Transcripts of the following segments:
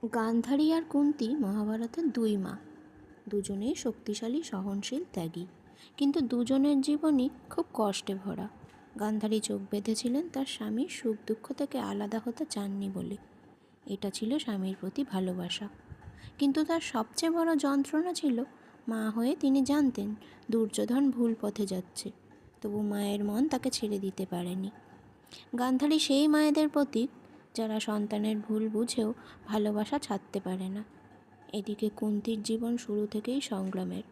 গান্ধারী আর কুন্তী মহাভারতের দুই মা। দুজনেই শক্তিশালী, সহনশীল, ত্যাগী, কিন্তু দুজনের জীবনই খুব কষ্টে ভরা। গান্ধারী চোখ বেঁধেছিলেন তার স্বামীর সুখ দুঃখ থেকে আলাদা হতে চাননি বলে। এটা ছিল স্বামীর প্রতি ভালোবাসা। কিন্তু তার সবচেয়ে বড় যন্ত্রণা ছিল মা হয়ে তিনি জানতেন দুর্যোধন ভুল পথে যাচ্ছে, তবু মায়ের মন তাকে ছেড়ে দিতে পারেনি। গান্ধারী সেই মায়েদের প্রতীক যারা সন্তানের ভুল বুঝেও ভালোবাসা ছাড়তে পারে না। এদিকে কুন্তীর জীবন শুরু থেকেই সংগ্রামের।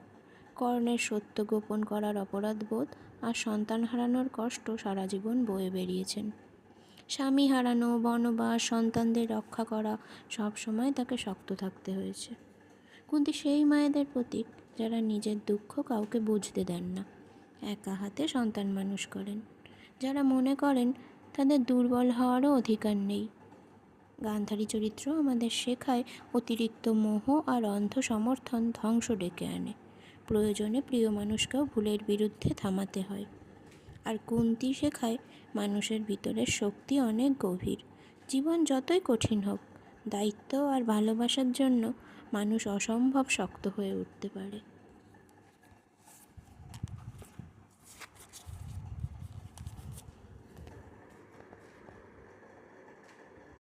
কর্ণের সত্য গোপন করার অপরাধবোধ আর সন্তান হারানোর কষ্ট সারা জীবন বয়ে বেরিয়েছেন। স্বামী হারানো, বনবাস, সন্তানদের রক্ষা করা, সব সময় তাকে শক্ত থাকতে হয়েছে। কুন্তী সেই মায়েদের প্রতীক যারা নিজের দুঃখ কাউকে বুঝতে দেন না, একা হাতে সন্তান মানুষ করেন, যারা মনে করেন তাদের দুর্বল হওয়ারও অধিকার নেই। গান্ধারী চরিত্র আমাদের শেখায় অতিরিক্ত মোহ আর অন্ধ সমর্থন ধ্বংস ডেকে আনে। প্রয়োজনে প্রিয় মানুষকেও ভুলের বিরুদ্ধে থামাতে হয়। আর কুন্তী শেখায় মানুষের ভিতরের শক্তি অনেক গভীর। জীবন যতই কঠিন হোক, দায়িত্ব আর ভালোবাসার জন্য মানুষ অসম্ভব শক্ত হয়ে উঠতে পারে।